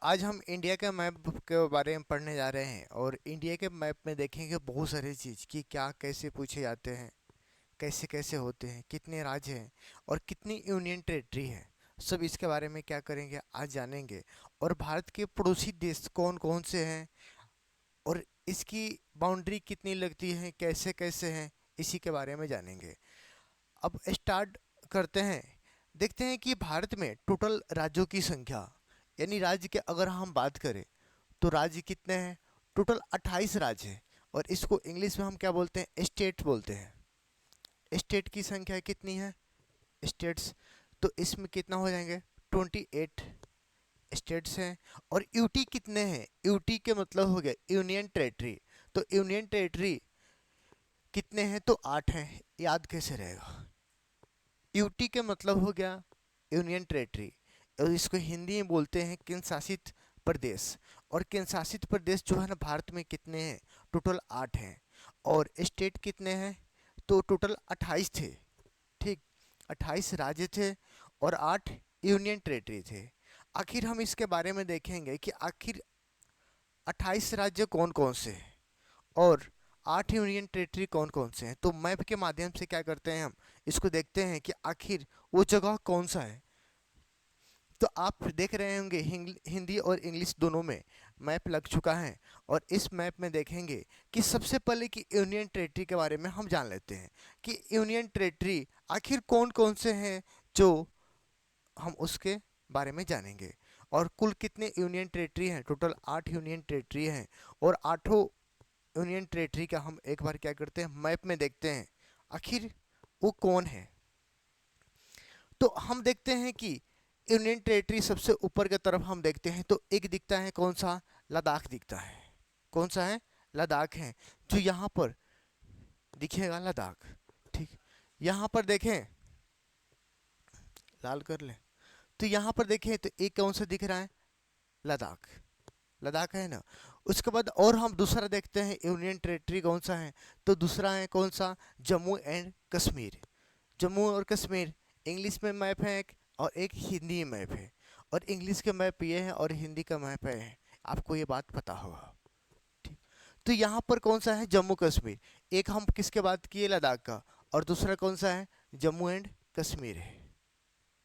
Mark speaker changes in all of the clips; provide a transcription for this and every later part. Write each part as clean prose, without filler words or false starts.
Speaker 1: आज हम इंडिया के मैप के बारे में पढ़ने जा रहे हैं और इंडिया के मैप में देखेंगे बहुत सारी चीज़ कि क्या कैसे पूछे जाते हैं, कैसे कैसे होते हैं, कितने राज्य हैं और कितनी यूनियन टेरिटरी है। सब इसके बारे में क्या करेंगे आज जानेंगे। और भारत के पड़ोसी देश कौन कौन से हैं और इसकी बाउंड्री कितनी लगती है, कैसे कैसे हैं, इसी के बारे में जानेंगे। अब स्टार्ट करते हैं। देखते हैं कि भारत में टोटल राज्यों की संख्या, यानी राज्य के अगर हम बात करें तो राज्य कितने हैं। टोटल 28 राज्य हैं और इसको इंग्लिश में हम क्या बोलते हैं, स्टेट बोलते हैं। स्टेट की संख्या कितनी है, स्टेट्स, तो इसमें कितना हो जाएंगे, 28 स्टेट्स हैं। और यूटी कितने हैं, यूटी के मतलब हो गया यूनियन टेरिटरी। तो यूनियन टेरिटरी कितने हैं, तो 8 हैं। याद कैसे रहेगा, यूटी के मतलब हो गया यूनियन टेरिटरी और इसको हिंदी में बोलते हैं केंद्र शासित प्रदेश। और केंद्र शासित प्रदेश जो है ना भारत में कितने हैं, टोटल 8 हैं। और स्टेट कितने हैं, तो टोटल 28 थे। ठीक, 28 राज्य थे और 8 यूनियन टेरिटरी थे। आखिर हम इसके बारे में देखेंगे कि आखिर 28 राज्य कौन कौन से हैं और 8 यूनियन टेरिटरी कौन कौन से हैं। तो मैप के माध्यम से क्या करते हैं, हम इसको देखते हैं कि आखिर वो जगह कौन सा है। तो आप देख रहे होंगे हिंदी और इंग्लिश दोनों में मैप लग चुका है। और इस मैप में देखेंगे कि सबसे पहले कि यूनियन टेरिटरी के बारे में हम जान लेते हैं कि यूनियन टेरिटरी आखिर कौन कौन से हैं, जो हम उसके बारे में जानेंगे। और कुल कितने यूनियन टेरिटरी हैं, टोटल 8 यूनियन टेरिटरी हैं। और आठों यूनियन टेरिटरी का हम एक बार क्या करते हैं, मैप में देखते हैं आखिर वो कौन है। तो हम देखते हैं कि यूनियन टेरिटरी सबसे ऊपर की तरफ हम देखते हैं तो एक दिखता है, कौन सा, लद्दाख दिखता है। कौन सा है, लद्दाख है, जो यहाँ पर दिखेगा लद्दाख। ठीक, यहाँ पर देखें, लाल कर लें, तो यहाँ पर देखें तो एक कौन सा दिख रहा है, लद्दाख। लद्दाख है ना। उसके बाद और हम दूसरा देखते हैं यूनियन टेरिटरी कौन सा है, तो दूसरा है कौन सा, जम्मू एंड कश्मीर। जम्मू और कश्मीर इंग्लिश में मैप है एक और एक हिंदी में मैप है। और इंग्लिश का मैप ये है और हिंदी का मैप है, आपको ये बात पता होगा। ठीक, तो यहाँ पर कौन सा है, जम्मू कश्मीर। एक हम किसके बात किए, लद्दाख का। और दूसरा कौन सा है, जम्मू एंड कश्मीर है।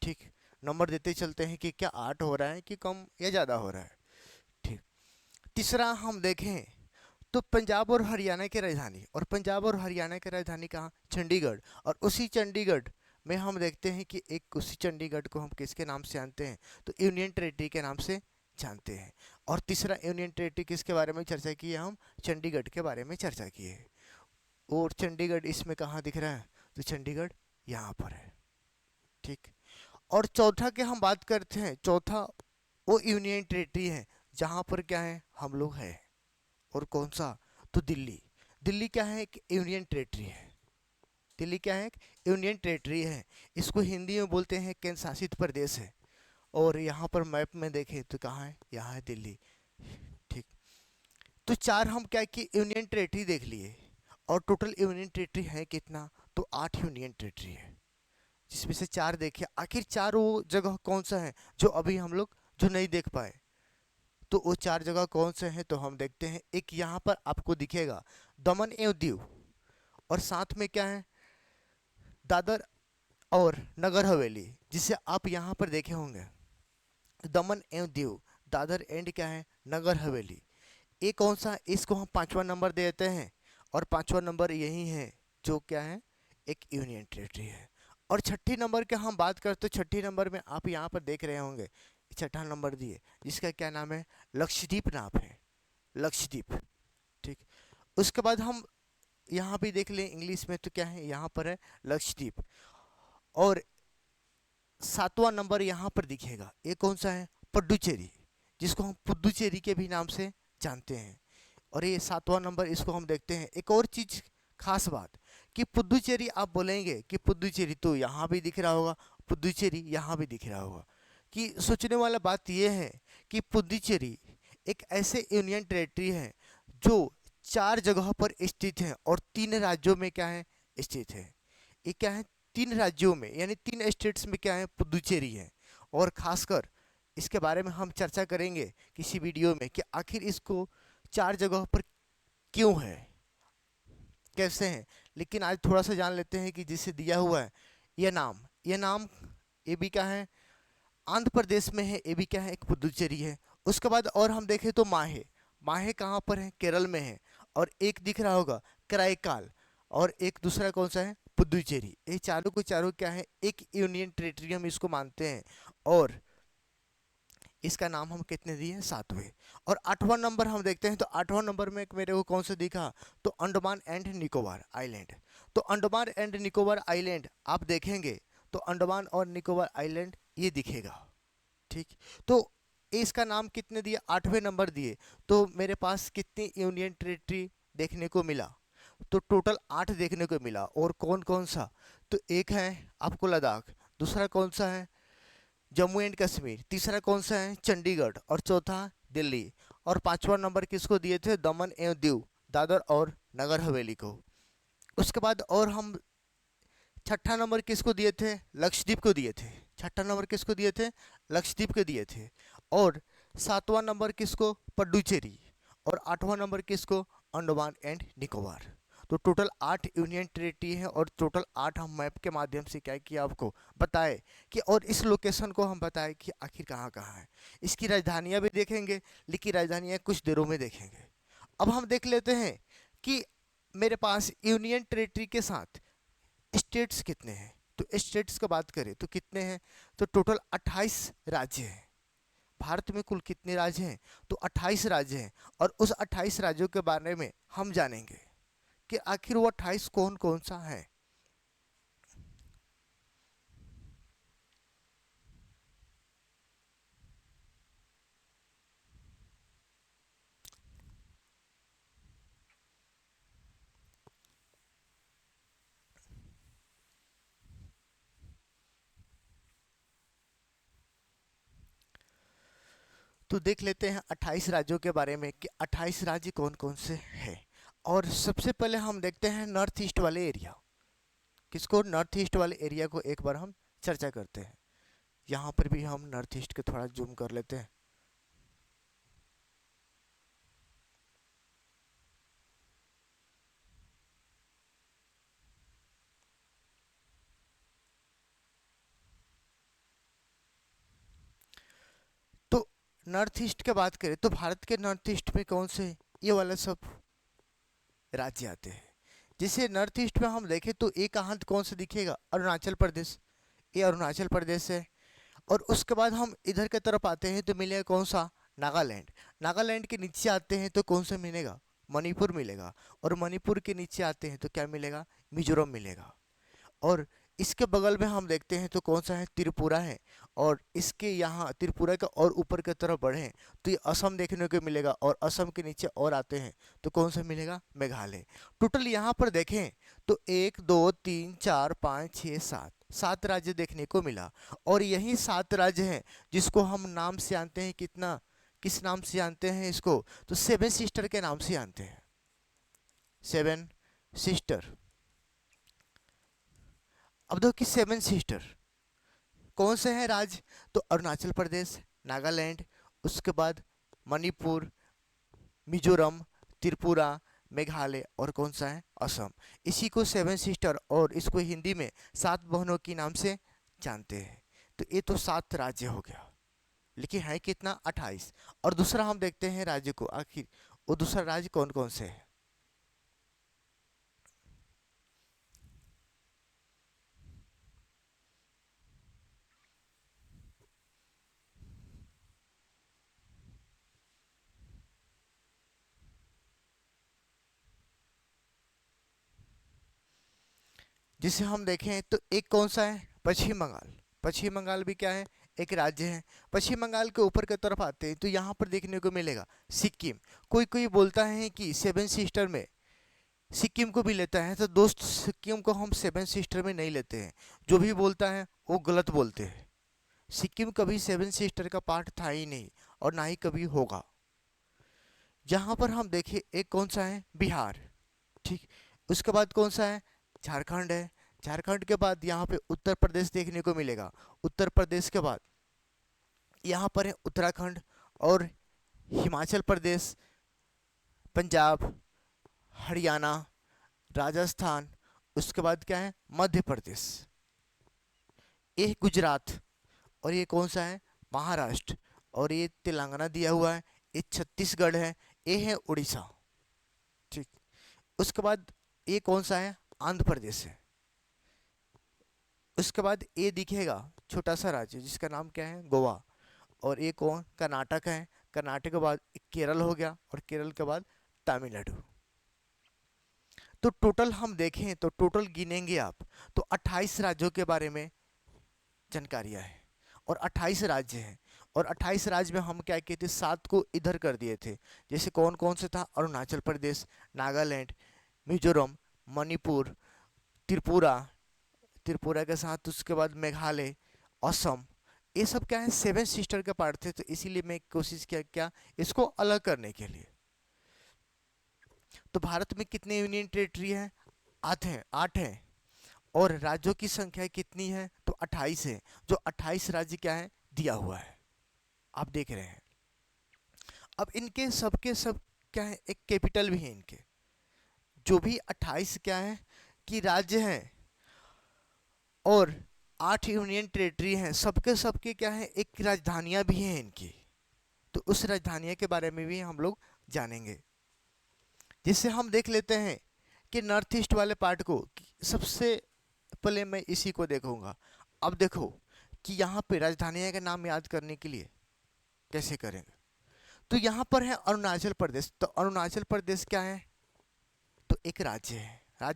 Speaker 1: ठीक, नंबर देते चलते हैं कि क्या 8 हो रहा है कि कम या ज़्यादा हो रहा है। ठीक, तीसरा हम देखें तो पंजाब और हरियाणा की राजधानी, और पंजाब और हरियाणा की राजधानी कहाँ, चंडीगढ़। और उसी चंडीगढ़ में हम देखते हैं कि एक उसी चंडीगढ़ को हम किसके नाम से जानते हैं, तो यूनियन टेरिटरी के नाम से जानते हैं। और तीसरा यूनियन टेरिटरी किसके बारे में चर्चा की है, हम चंडीगढ़ के बारे में चर्चा की है। और चंडीगढ़ इसमें कहाँ दिख रहा है, तो चंडीगढ़ यहाँ पर है। ठीक, और चौथा की हम बात करते हैं, चौथा वो यूनियन टेरिटरी है जहाँ पर क्या है, हम लोग हैं। और कौन सा, तो दिल्ली। दिल्ली क्या है, एक यूनियन टेरिटरी है। दिल्ली क्या है, एक यूनियन टेरिटरी है। इसको हिंदी में बोलते हैं केंद्र शासित प्रदेश है। और यहाँ पर मैप में देखें तो कहाँ है, यहाँ है दिल्ली। ठीक, तो चार हम क्या कि यूनियन टेरिटरी देख लिए। और टोटल यूनियन टेरिटरी है कितना, तो 8 यूनियन टेरिटरी है, जिसमें से 4 देखे। आखिर 4 वो जगह कौन सा है जो अभी हम लोग जो नहीं देख पाए, तो वो 4 जगह कौन से हैं, तो हम देखते हैं। एक यहाँ पर आपको दिखेगा दमन एवं दीव, और साथ में क्या है, दादर और नगर हवेली, जिसे आप यहाँ पर देखे होंगे। दमन एवं दीव, दादर एंड क्या है, नगर हवेली। ये कौन सा है? इसको हम 5वां नंबर दे देते हैं। और 5वां नंबर यही है जो क्या है, एक यूनियन टेरिटरी है। और छठी नंबर के हम बात करते, तो छठी नंबर में आप यहाँ पर देख रहे होंगे छठा नंबर दिए, जिसका क्या नाम है, लक्षद्वीप नाम है, लक्षद्वीप। ठीक, उसके बाद हम यहाँ भी देख लें इंग्लिश में, तो क्या है, यहाँ पर है लक्षद्वीप। और 7वां नंबर यहाँ पर दिखेगा, ये कौन सा है, पुडुचेरी, जिसको हम पुडुचेरी के भी नाम से जानते हैं। और ये 7वां नंबर, इसको हम देखते हैं। एक और चीज़ खास बात कि पुडुचेरी आप बोलेंगे कि पुडुचेरी तो यहाँ भी दिख रहा होगा, पुडुचेरी यहाँ भी दिख रहा होगा। कि सोचने वाला बात यह है कि पुडुचेरी एक ऐसे यूनियन टेरिटरी है जो 4 जगह पर स्थित है और 3 राज्यों में क्या है, स्थित है। ये क्या है, 3 राज्यों में यानी 3 स्टेट्स में क्या है, पुडुचेरी है। और खासकर इसके बारे में हम चर्चा करेंगे किसी वीडियो में कि आखिर इसको 4 जगहों पर क्यों है, कैसे हैं। लेकिन आज थोड़ा सा जान लेते हैं कि जिसे दिया हुआ है ये नाम ये भी क्या है, आंध्र प्रदेश में है, ये भी क्या है, एक पुदुचेरी है। उसके बाद और हम देखें तो माहे, माहे कहाँ पर है, केरल में है। और एक दिख रहा होगा कराईकाल, और एक दूसरा कौन सा है, पुदुचेरी। ये चारों को चारों क्या है, एक यूनियन टेरिटरी हम इसको मानते हैं। और इसका नाम हम कितने दिए हैं, 7वें। और 8वां नंबर हम देखते हैं तो 8वां नंबर में मेरे को कौन सा दिखा, तो अंडमान एंड निकोबार आइलैंड। तो अंडमान एंड निकोबार आइलैंड आप देखेंगे तो अंडमान और निकोबार आइलैंड ये दिखेगा, ठीक। तो इसका नाम कितने दिए, 8वें नंबर दिए। तो मेरे पास कितनी यूनियन टेरिटरी देखने को मिला, तो टोटल 8 देखने को मिला। और कौन कौन सा, तो एक है आपको लद्दाख, दूसरा कौन सा है, जम्मू एंड कश्मीर, तीसरा कौन सा है, चंडीगढ़, और चौथा दिल्ली। और 5वां नंबर किसको दिए थे, दमन एवं दीव, दादर और नगर हवेली को। उसके बाद और हम 6ठा नंबर किसको दिए थे, लक्षद्वीप को दिए थे। 6ठा नंबर किसको दिए थे, लक्षद्वीप को दिए थे। और 7वां नंबर किसको, पड्डुचेरी। और 8वां नंबर किसको, अंडमान एंड निकोबार। तो टोटल 8 यूनियन टेरिटरी है, और टोटल 8 हम मैप के माध्यम से क्या किया आपको बताए कि, और इस लोकेशन को हम बताए कि आखिर कहाँ कहाँ है। इसकी राजधानियाँ भी देखेंगे, लेकिन राजधानियाँ कुछ देरों में देखेंगे। अब हम देख लेते हैं कि मेरे पास यूनियन टेरिटरी के साथ स्टेट्स कितने हैं। तो स्टेट्स का बात करें तो कितने हैं, तो टोटल 28 राज्य हैं। भारत में कुल कितने राज्य हैं, तो 28 राज्य हैं। और उस 28 राज्यों के बारे में हम जानेंगे कि आखिर वो 28 कौन कौन सा है। तो देख लेते हैं 28 राज्यों के बारे में कि 28 राज्य कौन कौन से हैं। और सबसे पहले हम देखते हैं नॉर्थ ईस्ट वाले एरिया, किसको, नॉर्थ ईस्ट वाले एरिया को एक बार हम चर्चा करते हैं। यहाँ पर भी हम नॉर्थ ईस्ट के थोड़ा जूम कर लेते हैं। तो नॉर्थ ईस्ट की बात करें तो भारत के नॉर्थ ईस्ट में कौन से ये वाला सब राज्य आते हैं। जैसे नॉर्थ ईस्ट में हम देखें तो एक हाथ कौन सा दिखेगा, अरुणाचल प्रदेश, ये अरुणाचल प्रदेश है। और उसके बाद हम इधर की तरफ आते हैं तो मिलेगा कौन सा, नागालैंड। नागालैंड के नीचे आते हैं तो कौन सा मिलेगा, मणिपुर मिलेगा। और मणिपुर के नीचे आते हैं तो क्या मिलेगा, मिजोरम मिलेगा। और इसके बगल में हम देखते हैं तो कौन सा है, त्रिपुरा है। और इसके यहाँ त्रिपुरा के और ऊपर की तरफ बढ़ें तो ये असम देखने को मिलेगा। और असम के नीचे और आते हैं तो कौन सा मिलेगा, मेघालय। टोटल यहाँ पर देखें तो 1 2 3 4 5 6 7 7 राज्य देखने को मिला। और यही 7 राज्य हैं जिसको हम नाम से जानते हैं, कितना, किस नाम से जानते हैं इसको, तो 7 सिस्टर के नाम से जानते हैं, 7 सिस्टर। अब देखो कि 7 सिस्टर कौन से हैं राज्य, तो अरुणाचल प्रदेश, नागालैंड, उसके बाद मणिपुर, मिजोरम, त्रिपुरा, मेघालय, और कौन सा है, असम। इसी को 7 सिस्टर, और इसको हिंदी में 7 बहनों के नाम से जानते हैं। तो ये तो 7 राज्य हो गया, लेकिन है कितना, 28। और दूसरा हम देखते हैं राज्य को, आखिर वो दूसरा राज्य कौन कौन से है। जिसे हम देखें तो एक कौन सा है, पश्चिम बंगाल। पश्चिम बंगाल भी क्या है, एक राज्य है। पश्चिम बंगाल के ऊपर की तरफ आते हैं तो यहाँ पर देखने को मिलेगा सिक्किम। कोई कोई बोलता है कि 7 सिस्टर में सिक्किम को भी लेता है, तो दोस्त सिक्किम को हम 7 सिस्टर में नहीं लेते हैं। जो भी बोलता है वो गलत बोलते हैं। सिक्किम कभी 7 सिस्टर का पार्ट था ही नहीं, और ना ही कभी होगा। जहाँ पर हम देखें एक कौन सा है, बिहार, ठीक। उसके बाद कौन सा है, झारखंड है। झारखंड के बाद यहाँ पे उत्तर प्रदेश देखने को मिलेगा। उत्तर प्रदेश के बाद यहाँ पर है उत्तराखंड और हिमाचल प्रदेश, पंजाब, हरियाणा, राजस्थान, उसके बाद क्या है मध्य प्रदेश, ये गुजरात, और ये कौन सा है महाराष्ट्र, और ये तेलंगाना दिया हुआ है, ये छत्तीसगढ़ है, ये है उड़ीसा। ठीक, उसके बाद ये कौन सा है आंध्र प्रदेश है। उसके बाद ये दिखेगा छोटा सा राज्य जिसका नाम क्या है गोवा, और ये कौन कर्नाटक है, कर्नाटक के बाद केरल हो गया, और केरल के बाद तमिलनाडु। तो टोटल हम देखें तो टोटल गिनेंगे आप तो 28 राज्यों के बारे में जानकारियाँ हैं, और 28 राज्य हैं, और 28 राज्य में हम क्या किए थे 7 को इधर कर दिए थे। जैसे कौन कौन से था अरुणाचल प्रदेश, नागालैंड, मिजोरम, मणिपुर, त्रिपुरा, त्रिपुरा के साथ उसके बाद मेघालय, असम, ये सब क्या है 7 सिस्टर के पार्ट थे, तो इसीलिए मैं कोशिश किया क्या इसको अलग करने के लिए। तो भारत में कितने यूनियन टेरिटरी हैं 8 हैं। और राज्यों की संख्या कितनी है तो 28 है, जो 28 राज्य क्या है दिया हुआ है आप देख रहे हैं। अब इनके सबके सब क्या है एक कैपिटल भी है इनके, जो भी 28 क्या है कि राज्य हैं और 8 यूनियन टेरिटरी हैं, सबके सबके क्या है एक राजधानियां भी हैं इनकी। तो उस राजधानियों के बारे में भी हम लोग जानेंगे, जिससे हम देख लेते हैं कि नॉर्थ ईस्ट वाले पार्ट को सबसे पहले मैं इसी को देखूंगा। अब देखो कि यहाँ पे राजधानियों के नाम याद करने के लिए कैसे करेंगे। तो यहाँ पर है अरुणाचल प्रदेश, तो अरुणाचल प्रदेश क्या है तो एक राज्य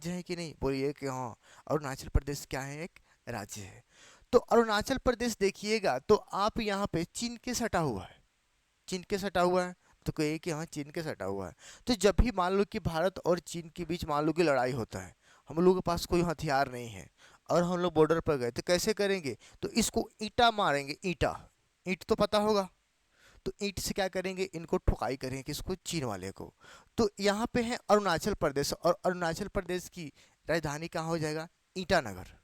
Speaker 1: है कि नहीं बोलिए कि हाँ अरुणाचल प्रदेश क्या है एक राज्य है। तो अरुणाचल प्रदेश देखिएगा तो आप यहाँ पे चीन के सटा हुआ है, चीन के सटा हुआ है, तो कहिए कि हाँ चीन के सटा हुआ है। तो जब भी मान लो कि भारत और चीन के बीच मान लो कि लड़ाई होता है, हम लोगों के पास कोई हथियार नहीं है और हम लोग बॉर्डर पर गए तो कैसे करेंगे, तो इसको ईंटा मारेंगे, ईंटा, ईंट तो पता होगा, तो ईंट से क्या करेंगे इनको ठुकाई करेंगे किसको चीन वाले को। तो यहाँ पे है अरुणाचल प्रदेश, और अरुणाचल प्रदेश की राजधानी कहाँ हो जाएगा ईटानगर।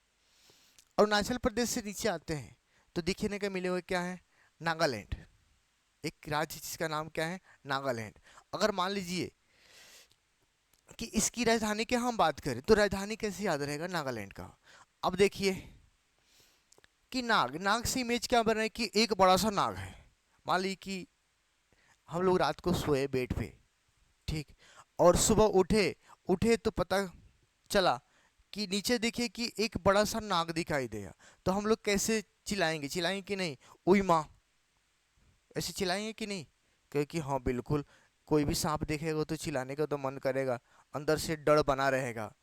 Speaker 1: अरुणाचल प्रदेश से नीचे आते हैं तो दिखने का मिलेगा क्या है नागालैंड, एक राज्य जिसका नाम क्या है नागालैंड। अगर मान लीजिए कि इसकी राजधानी की हम बात करें तो राजधानी कैसे याद रहेगा नागालैंड का। अब देखिए कि नाग, नाग से इमेज क्या बन रहा है कि एक बड़ा सा नाग है। मान लीजिए कि हम लोग रात को सोए बेड पे, ठीक, और सुबह उठे, तो पता चला कि नीचे देखिए कि एक बड़ा सा नाग दिखाई देगा, तो हम लोग कैसे चिल्लाएंगे, चिल्लाएंगे कि नहीं उई माँ, ऐसे चिल्लाएंगे कि नहीं, क्योंकि हाँ बिल्कुल कोई भी सांप देखेगा तो चिल्लाने का तो मन करेगा, अंदर से डर बना रहेगा।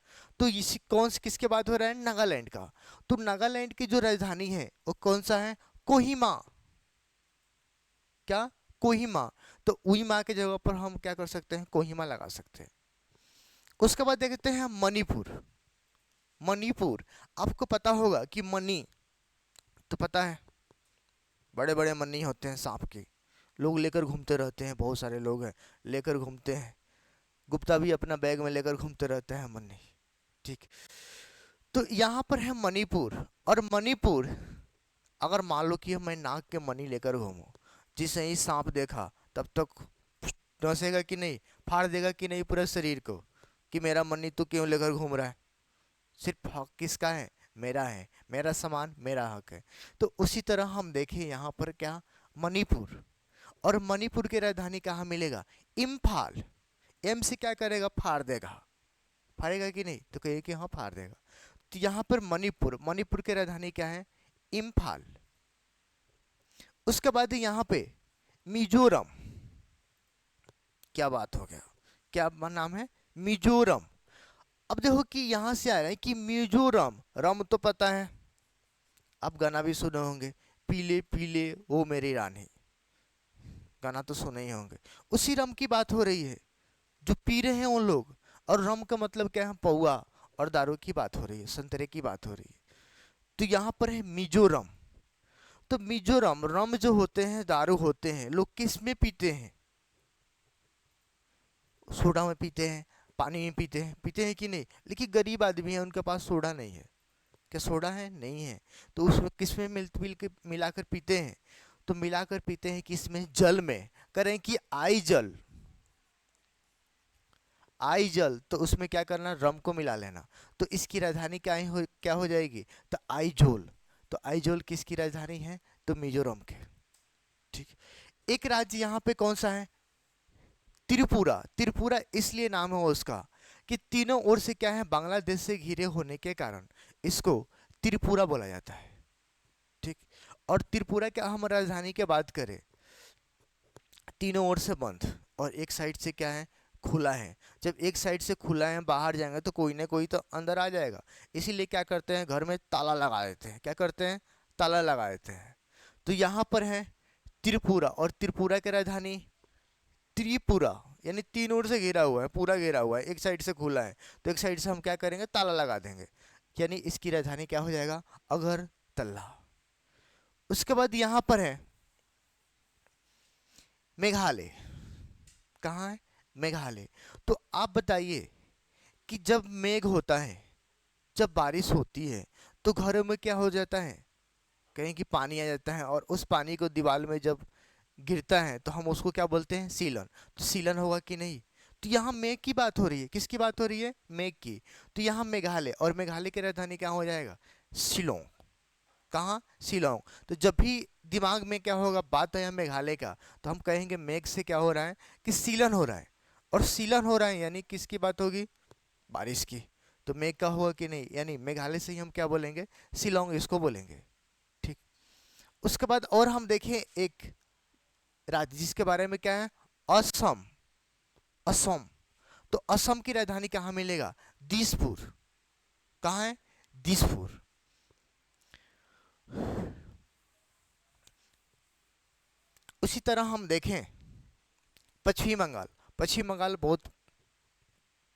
Speaker 1: तो इसी कौन से किसके बात हो रहा है नागालैंड का। तो नागालैंड की जो राजधानी है वो कौन सा है कोहिमा, क्या कोहिमा। तो उइमा के जगह पर हम क्या कर सकते हैं कोहिमा लगा सकते हैं। उसके बाद देखते हैं मणिपुर। मणिपुर, आपको पता होगा कि मणि तो पता है बड़े बड़े मन्नी होते हैं सांप के, लोग लेकर घूमते रहते हैं, बहुत सारे लोग हैं लेकर घूमते हैं, गुप्ता भी अपना बैग में लेकर घूमते रहते हैं मन्नी। ठीक, तो यहाँ पर है मणिपुर, और मणिपुर अगर मान लो कि मैं नाक के मणि लेकर घूमूं, जिसे ही सांप देखा तब तक डसेगा कि नहीं, फाड़ देगा कि नहीं पूरे शरीर को, कि मेरा मणि तू क्यों लेकर घूम रहा है, सिर्फ हक किसका है मेरा है, मेरा सामान मेरा हक है। तो उसी तरह हम देखें यहाँ पर क्या मणिपुर, और मणिपुर की राजधानी कहाँ मिलेगा इम्फाल। एम से क्या करेगा फाड़ देगा, फाड़ेगा कि नहीं तो कहिए कि हाँ फाड़ देगा। तो यहाँ पर मणिपुर, मणिपुर की राजधानी क्या है इम्फाल। उसके बाद यहाँ पे मिजोरम, क्या बात हो गया, क्या नाम है मिजोरम। अब देखो कि यहाँ से आ रहा है कि मिजोरम, रम तो पता है, आप गाना भी सुने होंगे पीले पीले वो मेरी रानी, गाना तो सुने ही होंगे, उसी रम की बात हो रही है जो पी रहे हैं उन लोग। और रम का मतलब क्या है पौआ, और दारू की बात हो रही है, संतरे की बात हो रही है। तो यहाँ पर है मिजोरम। तो मिजोरम रम जो होते हैं दारू होते हैं, लोग किस में पीते हैं सोडा में पीते हैं, पानी में पीते हैं कि नहीं, लेकिन गरीब आदमी है उनके पास सोडा नहीं है, क्या सोडा है नहीं है, तो उसमें किस में मिल मिल के मिलाकर पीते हैं तो मिलाकर पीते हैं किसमें? जल में। करें कि आई जल, आई जल, तो उसमें क्या करना? रम को मिला लेना। तो इसकी राजधानी क्या हो जाएगी? तो आइजोल। तो आइजोल किसकी राजधानी है? तो मिजोरम के। ठीक। एक राज्य यहाँ पे कौन सा है? त्रिपुरा। त्रिपुरा इसलिए नाम है उसका कि तीनों ओर से क्या है? बांग्लादेश से घिरे होने के कारण इसको त्रिपुरा बोला जाता है। ठीक। और त्रिपुरा क्या, हम राजधानी की बात करें, तीनों ओर से बंद और एक साइड से क्या है? खुला है। जब एक साइड से खुला है, बाहर जाएंगे तो कोई ना कोई तो अंदर आ जाएगा। इसीलिए क्या करते हैं? घर में ताला लगा देते हैं। क्या करते हैं? ताला लगा देते हैं। तो यहाँ पर है त्रिपुरा, और त्रिपुरा की राजधानी त्रिपुरा, यानी तीन ओर से घेरा हुआ है, पूरा घेरा हुआ है, एक साइड से खुला है, तो एक साइड से हम क्या करेंगे? ताला लगा देंगे। यानी इसकी राजधानी क्या हो जाएगा? अगरतला। उसके बाद यहाँ पर है मेघालय। कहाँ है? मेघालय। तो आप बताइए कि जब मेघ होता है, जब बारिश होती है, तो घरों में क्या हो जाता है? कहीं कि पानी आ जाता है, और उस पानी को दीवार में जब गिरता है तो हम उसको क्या बोलते हैं? सीलन। तो सीलन होगा कि नहीं? तो यहाँ मेघ की बात हो रही है। किसकी बात हो रही है? मेघ की। तो यहाँ मेघालय, और मेघालय की राजधानी क्या हो जाएगा? शिलोंग। कहाँ? शिलोंग। तो जब भी दिमाग में क्या होगा, बात है मेघालय का, तो हम कहेंगे मेघ से क्या हो रहा है? कि सीलन हो रहा है। और सीलन हो रहा है यानी किसकी बात होगी? बारिश की। तो मेघ का होगा कि नहीं? यानी मेघालय से ही हम क्या बोलेंगे? शिलोंग इसको बोलेंगे। ठीक। उसके बाद और हम देखें एक राज्य जिसके बारे में क्या है? असम। असम। तो असम की राजधानी कहाँ मिलेगा? दिसपुर। कहाँ है? दिसपुर। उसी तरह हम देखें पश्चिम बंगाल। पश्चिम बंगाल बहुत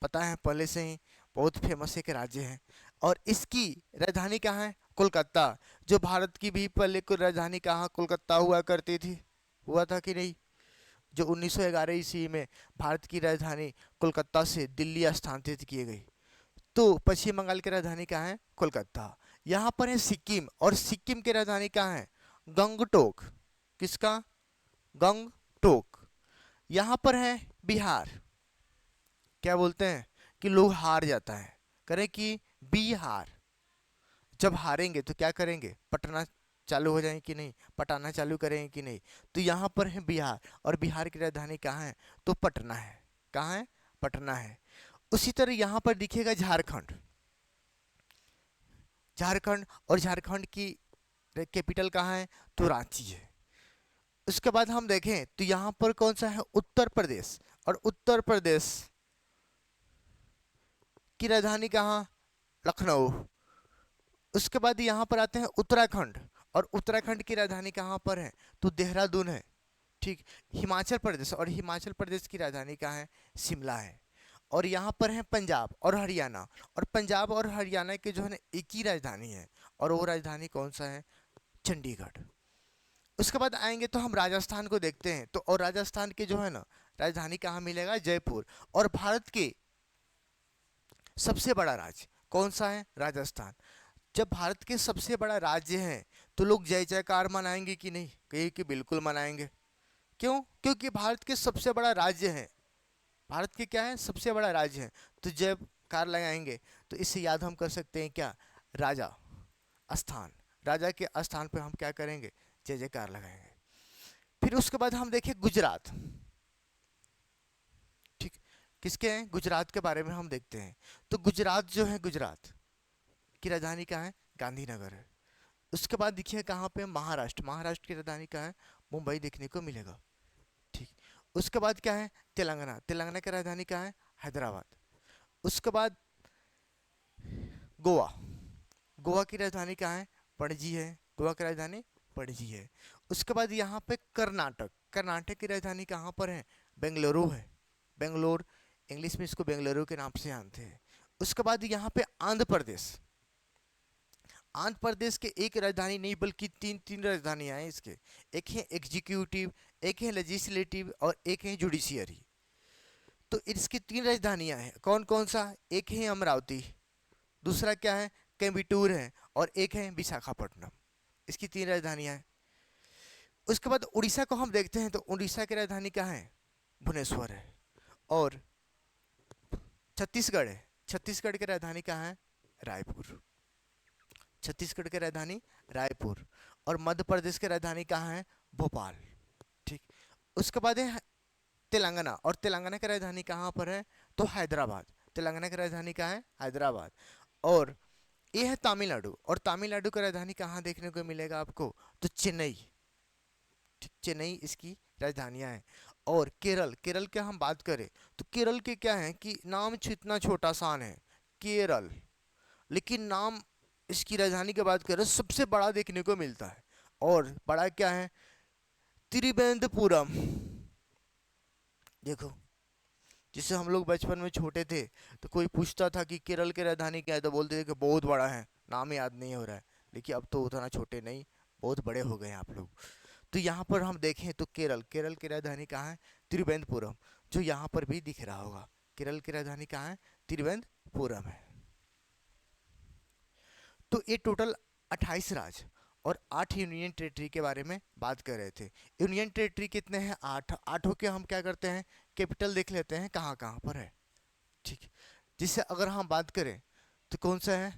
Speaker 1: पता है पहले से ही, बहुत फेमस एक राज्य है, और इसकी राजधानी कहाँ है? कोलकाता। जो भारत की भी पहले को राजधानी कहाँ? कोलकाता हुआ करती थी। हुआ था कि नहीं? जो 1911 ईस्वी में भारत की राजधानी कोलकाता से दिल्ली स्थानांतरित की गई। तो पश्चिम बंगाल की राजधानी कहाँ है? कोलकाता। यहाँ पर है सिक्किम, और सिक्किम की राजधानी कहाँ है? गंगटोक। किसका? गंगटोक। यहाँ पर है बिहार। क्या बोलते हैं? कि लोग हार जाता है, करें कि बिहार। जब हारेंगे तो क्या करेंगे? पटना चालू हो जाएंगे कि नहीं? पटाना चालू करेंगे कि नहीं? तो यहाँ पर है बिहार, और बिहार की राजधानी कहाँ है? तो पटना है। कहाँ है? पटना है। उसी तरह यहाँ पर दिखेगा झारखंड। झारखंड, और झारखंड की कैपिटल कहाँ है? तो रांची है। उसके बाद हम देखें तो यहाँ पर कौन सा है? उत्तर प्रदेश। और उत्तर प्रदेश की राजधानी कहाँ? लखनऊ। उसके बाद यहाँ पर आते हैं उत्तराखंड, और उत्तराखंड की राजधानी कहाँ पर है? तो देहरादून है। ठीक। हिमाचल प्रदेश, और हिमाचल प्रदेश की राजधानी कहाँ है? शिमला है। और यहाँ पर है पंजाब और हरियाणा, और पंजाब और हरियाणा के जो है ना एक ही राजधानी है, और वो राजधानी कौन सा है? चंडीगढ़। उसके बाद आएंगे तो हम राजस्थान को देखते हैं, तो और राजस्थान के जो है ना राजधानी कहाँ मिलेगा? जयपुर। और भारत के सबसे बड़ा राज्य कौन सा है? राजस्थान। जब भारत के सबसे बड़ा राज्य है तो लोग जय जयकार मनाएंगे कि नहीं? कहिए कि बिल्कुल मनाएंगे। क्यों? क्योंकि भारत के सबसे बड़ा राज्य है। भारत के क्या है? सबसे बड़ा राज्य है। तो जयकार लगाएंगे। तो इससे याद हम कर सकते हैं क्या? राजा स्थान। राजा के स्थान पे हम क्या करेंगे? जय जयकार लगाएंगे। फिर उसके बाद हम देखें गुजरात। ठीक। किसके हैं? गुजरात के बारे में हम देखते हैं। तो गुजरात जो है, गुजरात की राजधानी कहाँ है? गांधीनगर है। उसके बाद देखिए कहाँ पे? महाराष्ट्र। महाराष्ट्र की राजधानी कहाँ है? मुंबई देखने को मिलेगा। ठीक। उसके बाद क्या है? तेलंगाना। तेलंगाना की राजधानी कहाँ है? हैदराबाद। उसके बाद गोवा। गोवा की राजधानी कहाँ है? पणजी है। गोवा की राजधानी पणजी है। उसके बाद यहाँ पे कर्नाटक। कर्नाटक की राजधानी कहाँ पर है? बेंगलुरु है। बेंगलोर, इंग्लिश में इसको बेंगलुरु के नाम से जानते हैं। उसके बाद यहाँ पे आंध्र प्रदेश। आंध्र प्रदेश के एक राजधानी नहीं बल्कि तीन तीन राजधानियां हैं इसके। एक है एग्जीक्यूटिव, एक है लेजिस्लेटिव, और एक है जुडिशियरी। तो इसकी तीन राजधानियां हैं। कौन कौन सा? एक है अमरावती, दूसरा क्या है? कोयम्बटूर है, और एक है विशाखापट्टनम। इसकी तीन राजधानियां हैं। उसके बाद उड़ीसा को हम देखते हैं तो उड़ीसा की राजधानी कहाँ है? भुवनेश्वर है। और छत्तीसगढ़ है, छत्तीसगढ़ की राजधानी कहाँ है? रायपुर। छत्तीसगढ़ की राजधानी रायपुर। और मध्य प्रदेश की राजधानी कहाँ है? भोपाल। ठीक। उसके बाद है तेलंगाना, और तेलंगाना की राजधानी कहाँ पर है? तो हैदराबाद। तेलंगाना की राजधानी कहाँ है? हैदराबाद। और ये है तमिलनाडु, और तमिलनाडु की राजधानी कहाँ देखने को मिलेगा आपको? तो चेन्नई। ठीक, चेन्नई इसकी राजधानियाँ हैं। और केरल, केरल की हम बात करें तो केरल के क्या है कि नाम इतना छोटा सान है केरल, लेकिन नाम इसकी राजधानी की बात करें सबसे बड़ा देखने को मिलता है। और बड़ा क्या है? त्रिवेंद्रपुरम। देखो, जिससे हम लोग बचपन में छोटे थे तो कोई पूछता था कि केरल की राजधानी क्या है तो बोलते थे कि बहुत बड़ा है, नाम याद नहीं हो रहा है। लेकिन अब तो उतना छोटे नहीं, बहुत बड़े हो गए हैं आप लोग। तो यहाँ पर हम देखें तो केरल, केरल की राजधानी कहाँ है? त्रिवेंद्रपुरम, जो यहाँ पर भी दिख रहा होगा। केरल की राजधानी कहाँ है? त्रिवेंद्रपुरम है। तो ये टोटल 28 राज्य और 8 यूनियन टेरिटरी के बारे में बात कर रहे थे। यूनियन टेरिटरी कितने हैं? 8। आठों के हम क्या करते हैं? कैपिटल देख लेते हैं कहाँ कहाँ पर है। ठीक। जिससे अगर हम बात करें तो कौन सा है?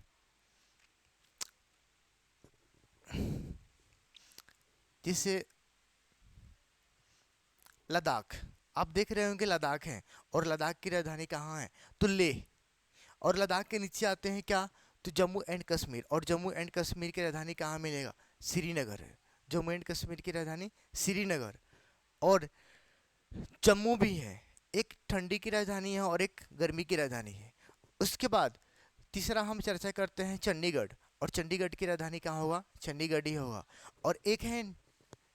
Speaker 1: जिससे लद्दाख, आप देख रहे होंगे लद्दाख है, और लद्दाख की राजधानी कहाँ है? तो लेह। और लद्दाख के नीचे आते हैं क्या? तो जम्मू एंड कश्मीर, और जम्मू एंड कश्मीर की राजधानी कहाँ मिलेगा? श्रीनगर है। जम्मू एंड कश्मीर की राजधानी श्रीनगर। और जम्मू भी है, एक ठंडी की राजधानी है और एक गर्मी की राजधानी है। उसके बाद तीसरा हम चर्चा करते हैं चंडीगढ़, और चंडीगढ़ की राजधानी कहाँ होगा? चंडीगढ़ ही होगा। और एक है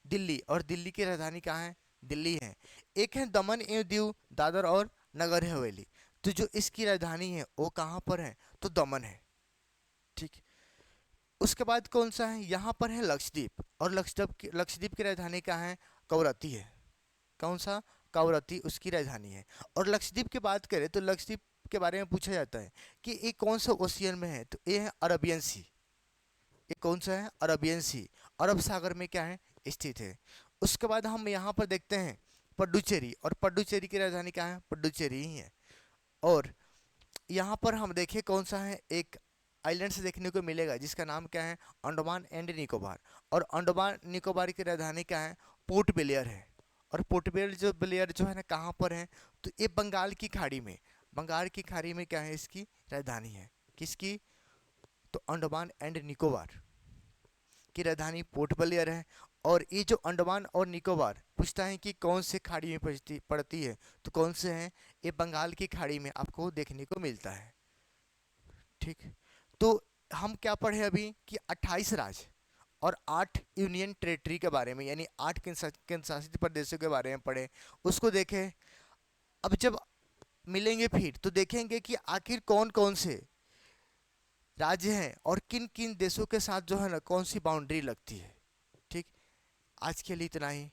Speaker 1: दिल्ली, और दिल्ली की राजधानी कहाँ है? दिल्ली है। एक है दमन एवं दीव, दादर और नगर हवेली, तो जो इसकी राजधानी है वो कहाँ पर है? तो दमन है। ठीक। उसके बाद कौन सा है? यहाँ पर है लक्षद्वीप, और लक्षद्वीप की राजधानी कहाँ है? कवरत्ती है। कौन सा? कवरत्ती उसकी राजधानी है। और लक्षद्वीप की बात करें तो लक्षद्वीप के बारे में पूछा जाता है कि ये कौन सा ओशियन में है? तो ये है अरबियन सी। ये कौन सा है? अरबियन सी। अरब सागर में क्या है? स्थित है। उसके बाद हम यहाँ पर देखते हैं पड्डुचेरी, और पड्डुचेरी की राजधानी कहाँ है? पड्डुचेरी ही है। और यहाँ पर हम देखें कौन सा है? एक आइलैंड से देखने को मिलेगा जिसका नाम क्या है? अंडमान एंड निकोबार। और अंडमान निकोबार की राजधानी क्या है? पोर्ट ब्लेयर है। और पोर्ट ब्लेयर जो है ना कहाँ पर है? तो ये बंगाल की खाड़ी में, बंगाल की खाड़ी में क्या है? इसकी राजधानी है। किसकी? तो अंडमान एंड निकोबार की राजधानी पोर्ट ब्लेयर है। और ये जो अंडमान और निकोबार पूछता है कि कौन से खाड़ी में पड़ती है, तो कौन से हैं? ये बंगाल की खाड़ी में आपको देखने को मिलता है। ठीक। तो हम क्या पढ़े अभी कि 28 राज्य और 8 यूनियन टेरिटरी के बारे में, यानी 8 केंद्र शासित प्रदेशों के बारे में पढ़े, उसको देखें। अब जब मिलेंगे फिर तो देखेंगे कि आखिर कौन कौन से राज्य हैं और किन किन देशों के साथ जो है ना कौन सी बाउंड्री लगती है। ठीक। आज के लिए इतना ही।